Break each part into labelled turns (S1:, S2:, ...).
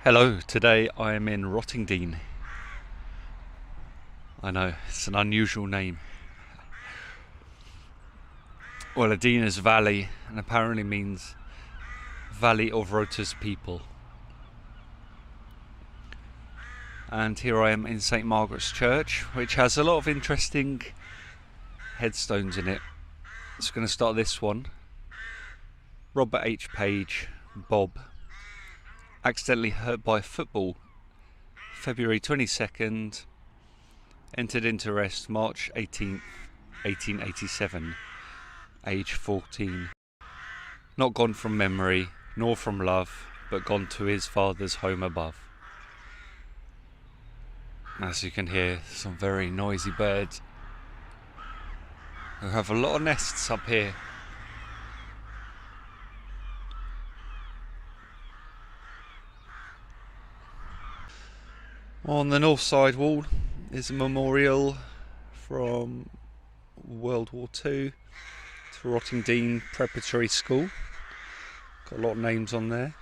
S1: Hello, today I am in Rottingdean. I know, it's an unusual name. Well, a dean is valley and apparently means Valley of Rota's people. And here I am in St. Margaret's Church, which has a lot of interesting headstones in it. It's going to start this one. Robert H. Page, Bob, accidentally hurt by a football, February 22nd, entered into rest March 18th, 1887, age 14. Not gone from memory, nor from love, but gone to his father's home above. As you can hear, some very noisy birds who have a lot of nests up here. On the north side wall is a memorial from World War II to Rottingdean Preparatory School. Got a lot of names on there.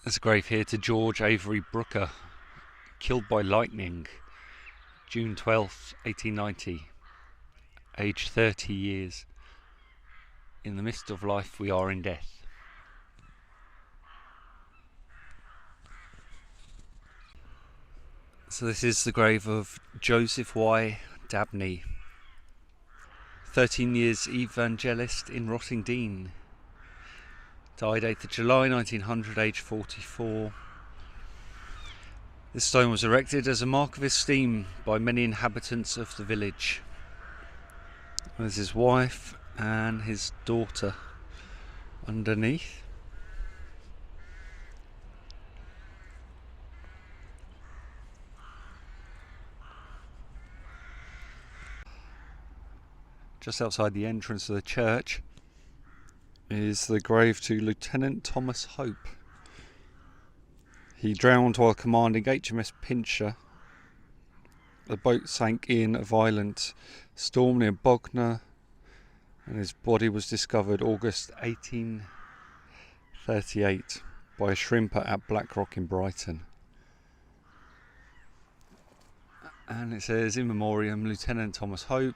S1: There's a grave here to George Avery Brooker, killed by lightning, June 12th, 1890, aged 30 years. In the midst of life we are in death. So this is the grave of Joseph Y. Dabney, 13 years evangelist in Rottingdean. Died 8th of July 1900, age 44. This stone was erected as a mark of esteem by many inhabitants of the village. There's his wife and his daughter underneath. Just outside the entrance of the church is the grave to Lieutenant Thomas Hope. He drowned while commanding HMS Pincher. The boat sank in a violent storm near Bognor, and his body was discovered August 1838 by a shrimper at Blackrock in Brighton. And it says, in memoriam, Lieutenant Thomas Hope,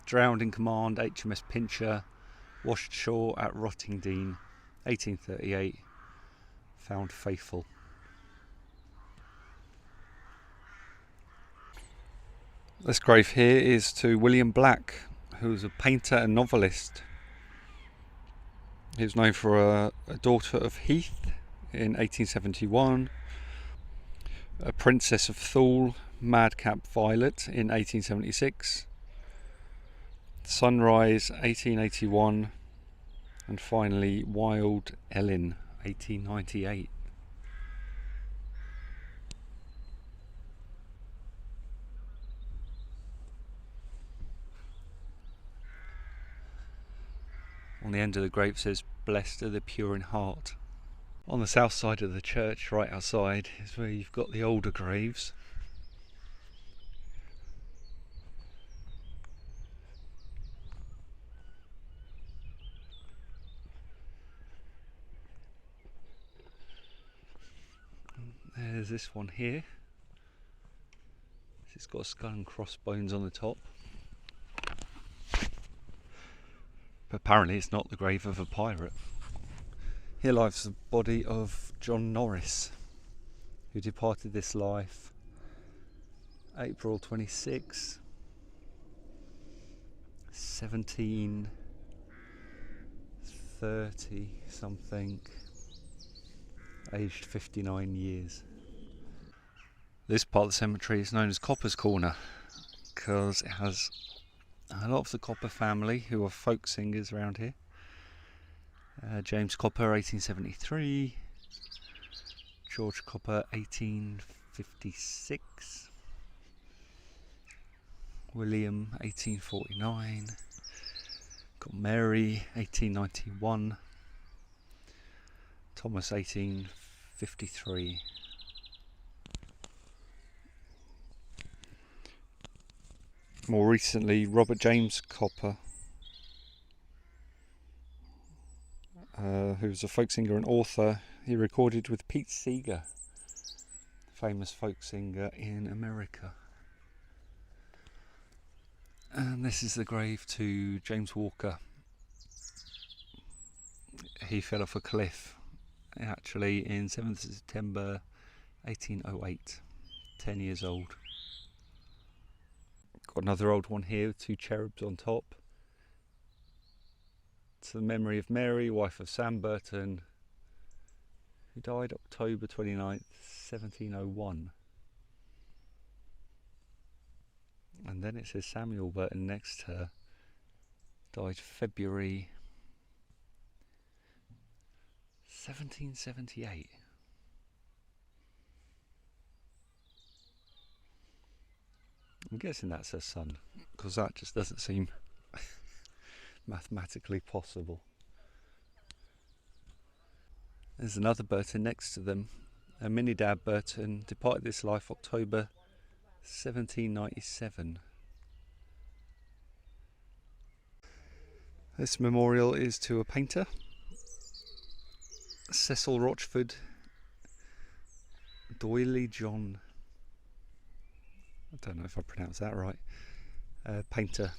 S1: drowned in command HMS Pincher, washed ashore at Rottingdean, 1838, found faithful. This grave here is to William Black, who was a painter and novelist. He was known for a Daughter of Heath in 1871, A Princess of Thule, Madcap Violet in 1876, Sunrise 1881, and finally Wild Ellen 1898. On the end of the grave says, "Blessed are the pure in heart." On the south side of the church, right outside, is where you've got the older graves. There's this one here. It's got a skull and crossbones on the top. But apparently it's not the grave of a pirate. Here lies the body of John Norris, who departed this life April 26, 1730 something, aged 59 years. This part of the cemetery is known as Copper's Corner because it has a lot of the Copper family who are folk singers around here. James Copper 1873, George Copper 1856, William 1849, got Mary 1891, Thomas 1853. More recently, Robert James Copper, who was a folk singer and author. He recorded with Pete Seeger, famous folk singer in America. And this is the grave to James Walker. He fell off a cliff, actually, in 7th September 1808, 10 years old. Got another old one here with 2 cherubs on top. To the memory of Mary, wife of Sam Burton, who died October 29th, 1701. And then it says Samuel Burton next to her, died February 1778. I'm guessing that's her son, because that just doesn't seem mathematically possible. There's another Burton next to them. Minidad Burton departed this life October 1797. This memorial is to a painter, Cecil Rochford Doyley John. I don't know if I pronounced that right. Painter,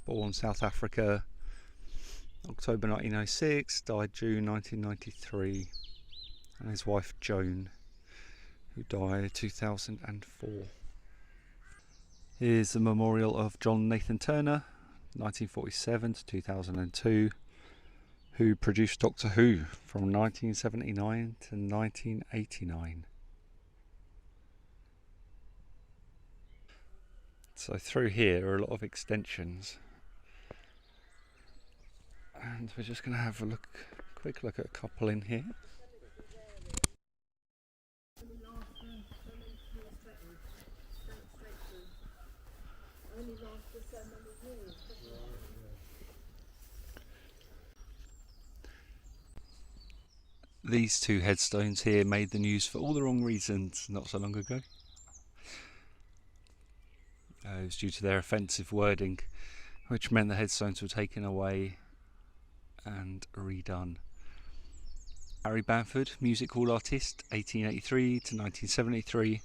S1: born South Africa, October 1906, died June 1993. And his wife Joan, who died 2004. Here's the memorial of John Nathan Turner, 1947 to 2002, who produced Doctor Who from 1979 to 1989. So through here are a lot of extensions, and we're just going to have a quick look at a couple in here. These 2 headstones here made the news for all the wrong reasons not so long ago. It was due to their offensive wording, which meant the headstones were taken away and redone. Harry Bamford, music hall artist, 1883 to 1973,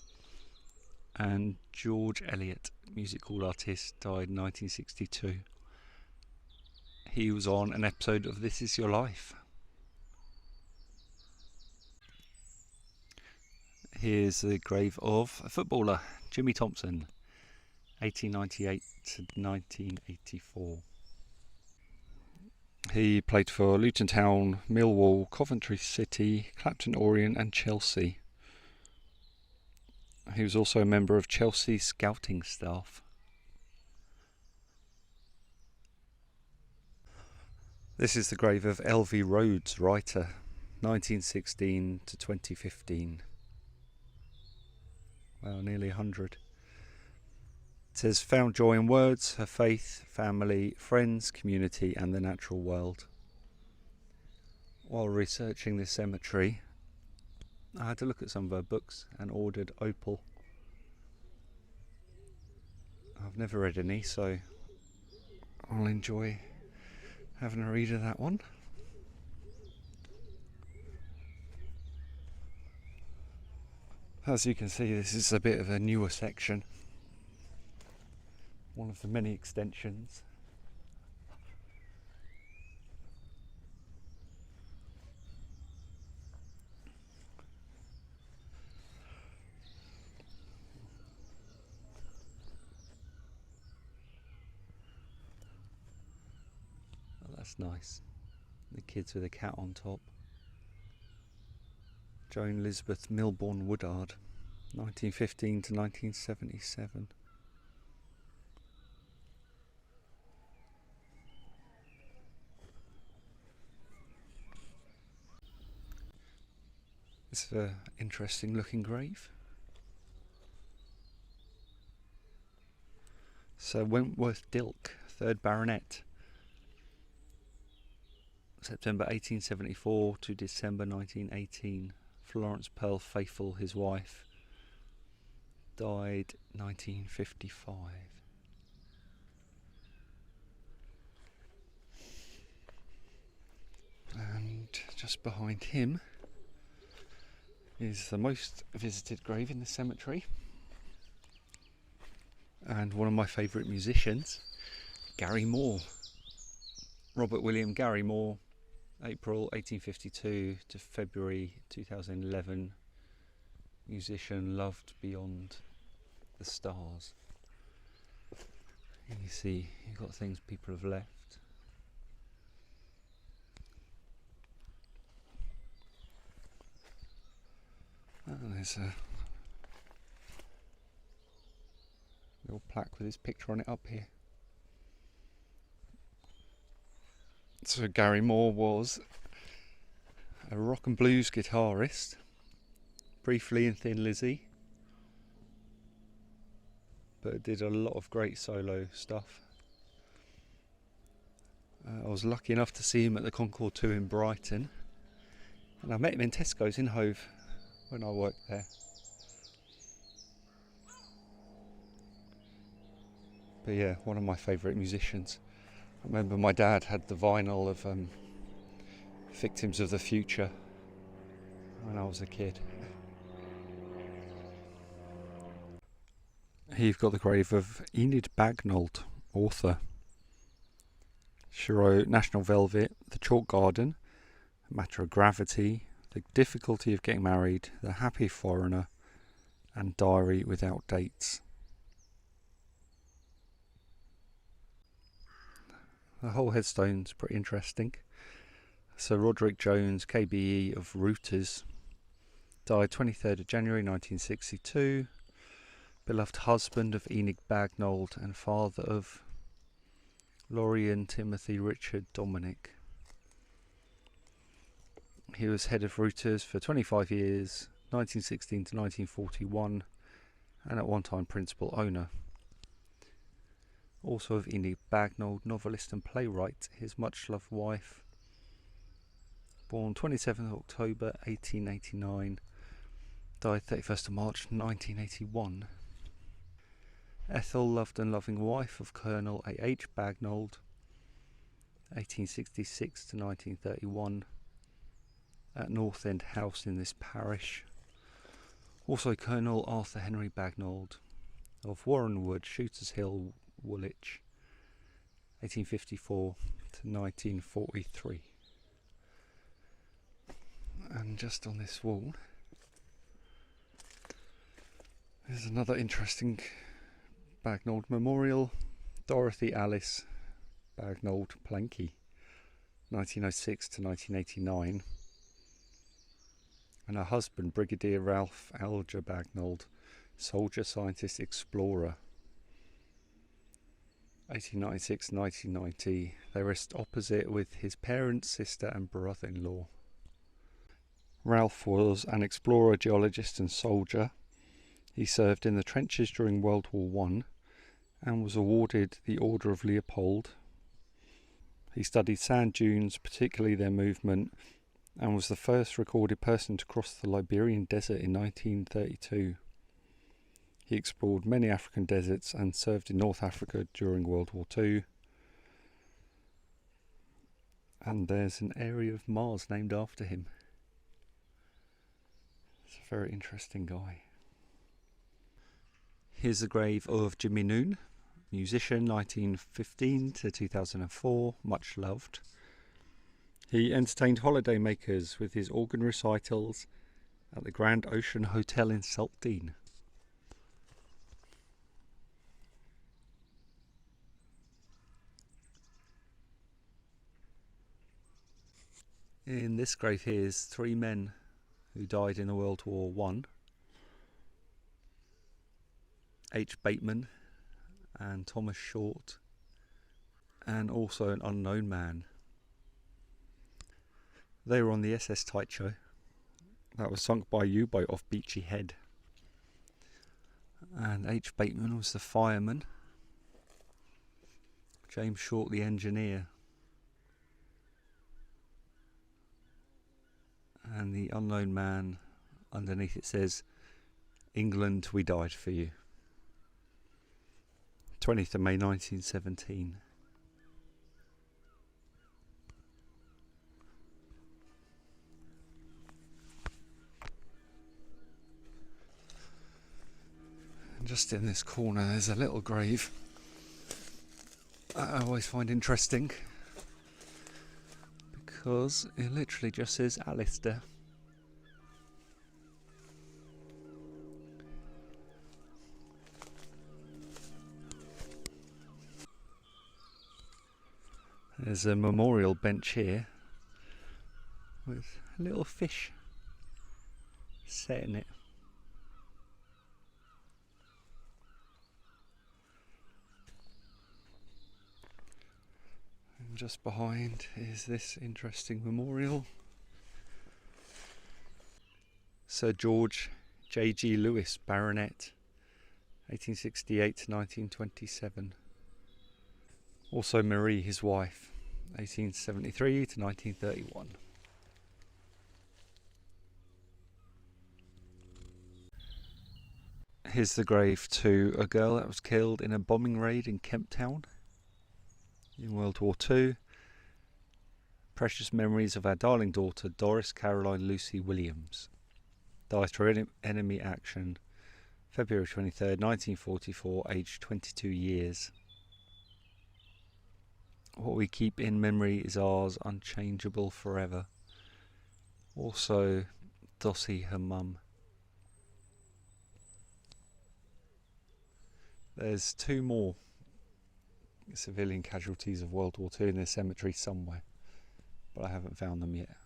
S1: and George Eliot, music hall artist, died 1962. He was on an episode of This Is Your Life. Here's the grave of a footballer, Jimmy Thompson, 1898 to 1984. He played for Luton Town, Millwall, Coventry City, Clapton Orient and Chelsea. He was also a member of Chelsea's scouting staff. This is the grave of L.V. Rhodes, writer, 1916 to 2015. Well, nearly 100. It says, found joy in words, her faith, family, friends, community and the natural world. While researching this cemetery, I had to look at some of her books and ordered Opal. I've never read any, so I'll enjoy having a read of that one. As you can see, this is a bit of a newer section. One of the many extensions. Oh, that's nice. The kids with a cat on top. Joan Elizabeth Milbourne Woodard, 1915 to 1977. It's an interesting looking grave. Sir Wentworth Dilke, 3rd Baronet, September 1874 to December 1918. Florence Pearl Faithful, his wife, died 1955. And just behind him is the most visited grave in the cemetery, and one of my favourite musicians, Gary Moore. Robert William Gary Moore, April 1852 to February 2011, musician loved beyond the stars. You see, you've got things people have left. And there's a little plaque with his picture on it up here. So Gary Moore was a rock and blues guitarist, briefly in Thin Lizzy, but did a lot of great solo stuff. I was lucky enough to see him at the Concord 2 in Brighton, and I met him in Tesco's in Hove when I worked there. But yeah, one of my favourite musicians. I remember my dad had the vinyl of Victims of the Future when I was a kid. Here you've got the grave of Enid Bagnold, author. She wrote National Velvet, The Chalk Garden, A Matter of Gravity, The Difficulty of Getting Married, The Happy Foreigner, and Diary Without Dates. The whole headstone's pretty interesting. Sir Roderick Jones, KBE of Routers, died 23rd of January 1962, beloved husband of Enid Bagnold and father of Lorian Timothy Richard Dominic. He was head of Routers for 25 years, 1916 to 1941, and at one time principal owner. Also of Enid Bagnold, novelist and playwright, his much-loved wife, born 27th October 1889, died 31st of March 1981. Ethel, loved and loving wife of Colonel A.H. Bagnold, 1866 to 1931, at North End House in this parish. Also Colonel Arthur Henry Bagnold of Warrenwood, Shooters Hill, Woolwich, 1854 to 1943. And just on this wall there's another interesting Bagnold memorial, Dorothy Alice Bagnold Planky, 1906 to 1989, and her husband Brigadier Ralph Alger Bagnold, soldier, scientist, explorer, 1896-1990. They rest opposite with his parents, sister and brother-in-law. Ralph was an explorer, geologist and soldier. He served in the trenches during World War I and was awarded the Order of Leopold. He studied sand dunes, particularly their movement, and was the first recorded person to cross the Liberian Desert in 1932. He explored many African deserts and served in North Africa during World War II. And there's an area of Mars named after him. It's a very interesting guy. Here's the grave of Jimmy Noon, musician, 1915 to 2004, much loved. He entertained holiday makers with his organ recitals at the Grand Ocean Hotel in Saltine. In this grave here is three men who died in the World War I. H. Bateman and Thomas Short, and also an unknown man. They were on the SS Tycho that was sunk by a U-boat off Beachy Head. And H. Bateman was the fireman, James Short the engineer. and the unknown man underneath it says, "England, we died for you." 20th of May 1917. And just in this corner there's a little grave I always find interesting, because it literally just says Alistair. There's a memorial bench here with a little fish set in it. And just behind is this interesting memorial. Sir George J.G. Lewis, Baronet, 1868 to 1927. Also Marie, his wife, 1873 to 1931. Here's the grave to a girl that was killed in a bombing raid in Kemp Town in World War II. Precious memories of our darling daughter, Doris Caroline Lucy Williams. Died through enemy action, February 23rd, 1944, aged 22 years. What we keep in memory is ours, unchangeable forever. Also, Dossie, her mum. There's 2 more civilian casualties of World War II in this cemetery somewhere, but I haven't found them yet.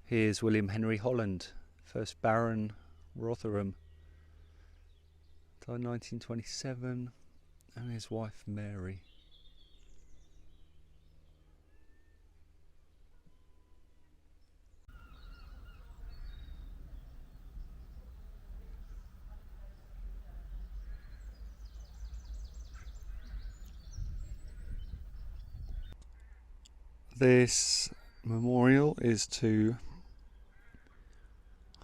S1: Here's William Henry Holland, 1st Baron, Rotherham. Died 1927. And his wife Mary. This memorial is to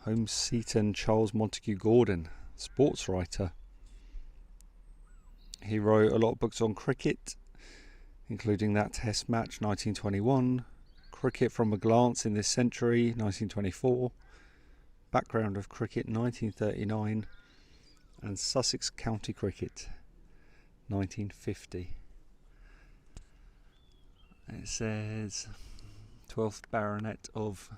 S1: Home Seaton Charles Montague Gordon, sports writer. He wrote a lot of books on cricket, including that Test match 1921, Cricket from a Glance in This Century 1924, Background of Cricket 1939, and Sussex County Cricket 1950. It says 12th Baronet of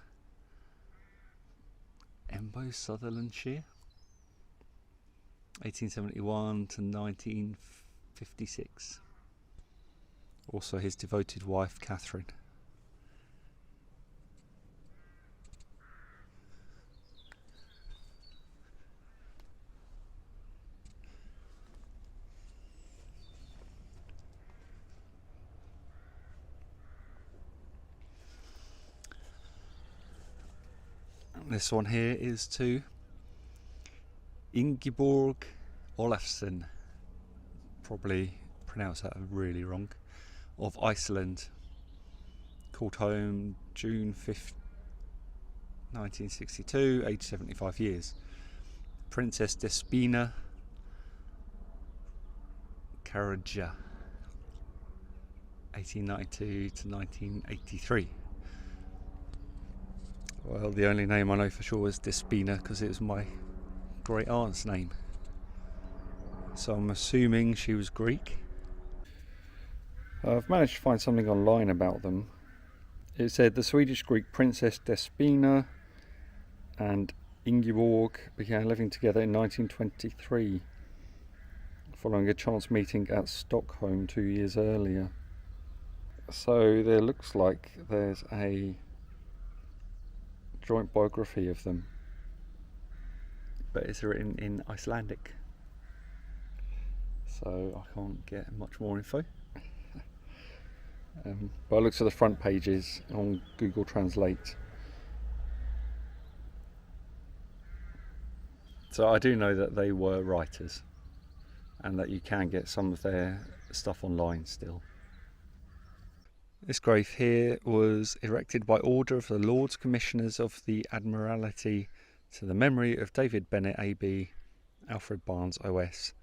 S1: Embo, Sutherlandshire, 1871 to 1956. Also his devoted wife Catherine. And this one here is to Ingeborg Olafsson, probably pronounced that really wrong, of Iceland. Called home June 5th, 1962, aged 75 years. Princess Despina Karaja, 1892 to 1983. Well, the only name I know for sure was Despina because it was my great aunt's name. So I'm assuming she was Greek. I've managed to find something online about them. It said the Swedish-Greek Princess Despina and Ingeborg began living together in 1923, following a chance meeting at Stockholm 2 years earlier. So there looks like there's a joint biography of them, but it's written in Icelandic, so I can't get much more info. But I looked at the front pages on Google Translate, so I do know that they were writers and that you can get some of their stuff online still. This grave here was erected by order of the Lords Commissioners of the Admiralty to the memory of David Bennett AB, Alfred Barnes OS,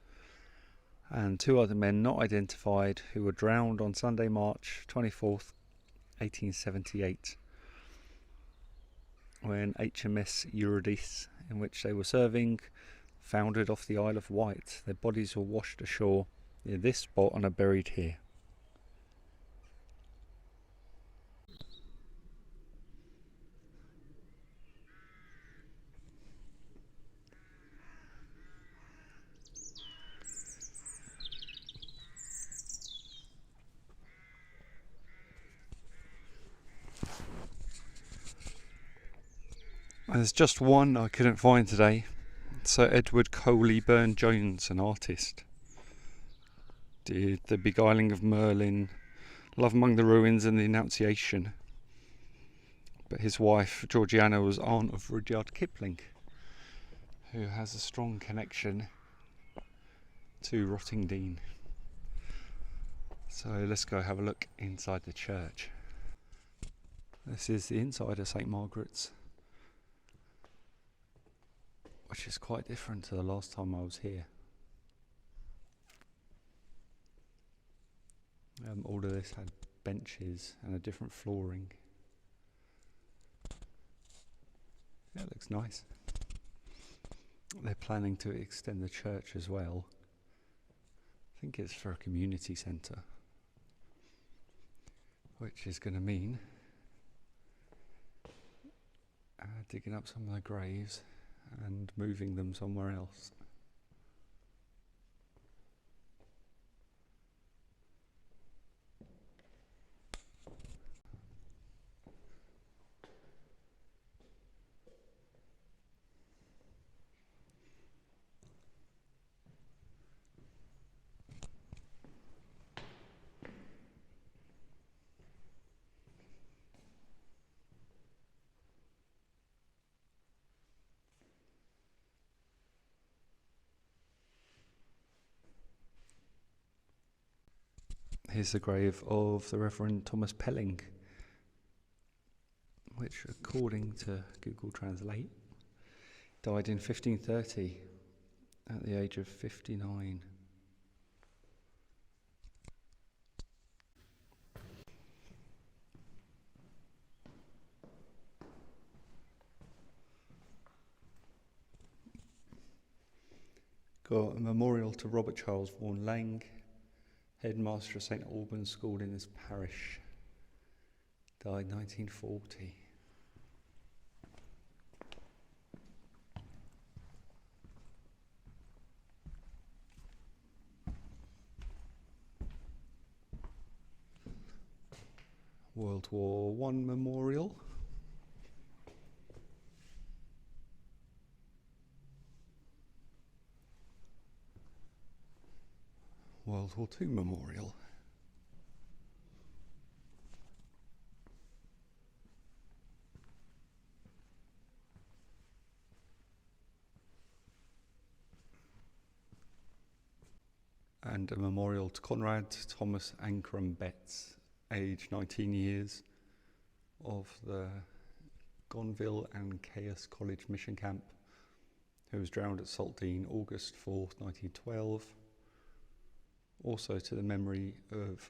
S1: and two other men not identified who were drowned on Sunday, March 24th, 1878, when HMS Eurydice, in which they were serving, foundered off the Isle of Wight. Their bodies were washed ashore near this spot and are buried here. There's just one I couldn't find today. Sir Edward Coley Burne-Jones, an artist, did The Beguiling of Merlin, Love Among the Ruins and The Annunciation. But his wife Georgiana was aunt of Rudyard Kipling, who has a strong connection to Rottingdean. So let's go have a look inside the church. This is the inside of St Margaret's, which is quite different to the last time I was here. All of this had benches and a different flooring. Yeah, it looks nice. They're planning to extend the church as well. I think it's for a community centre, which is going to mean digging up some of the graves and moving them somewhere else. Here's the grave of the Reverend Thomas Pelling, which, according to Google Translate, died in 1530 at the age of 59. Got a memorial to Robert Charles Vaughan Lang, headmaster of St Albans School in this parish. Died 1940. World War I memorial. World War II memorial. And a memorial to Conrad Thomas Ancram Betts, aged 19 years, of the Gonville and Caius College Mission Camp, who was drowned at Saltdean August 4th, 1912. Also to the memory of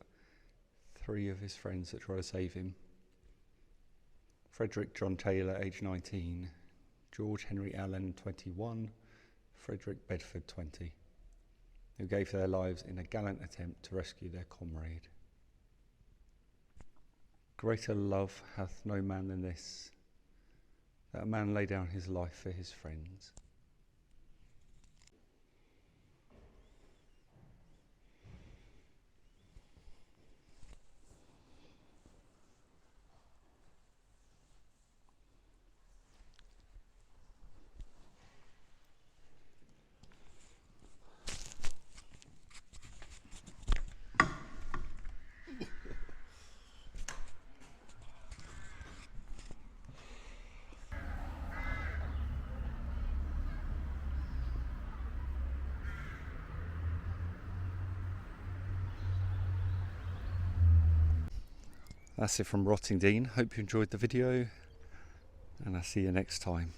S1: 3 of his friends that tried to save him. Frederick John Taylor, aged 19, George Henry Allen, 21, Frederick Bedford, 20, who gave their lives in a gallant attempt to rescue their comrade. Greater love hath no man than this, that a man lay down his life for his friends. That's it from Rottingdean. Hope you enjoyed the video, and I'll see you next time.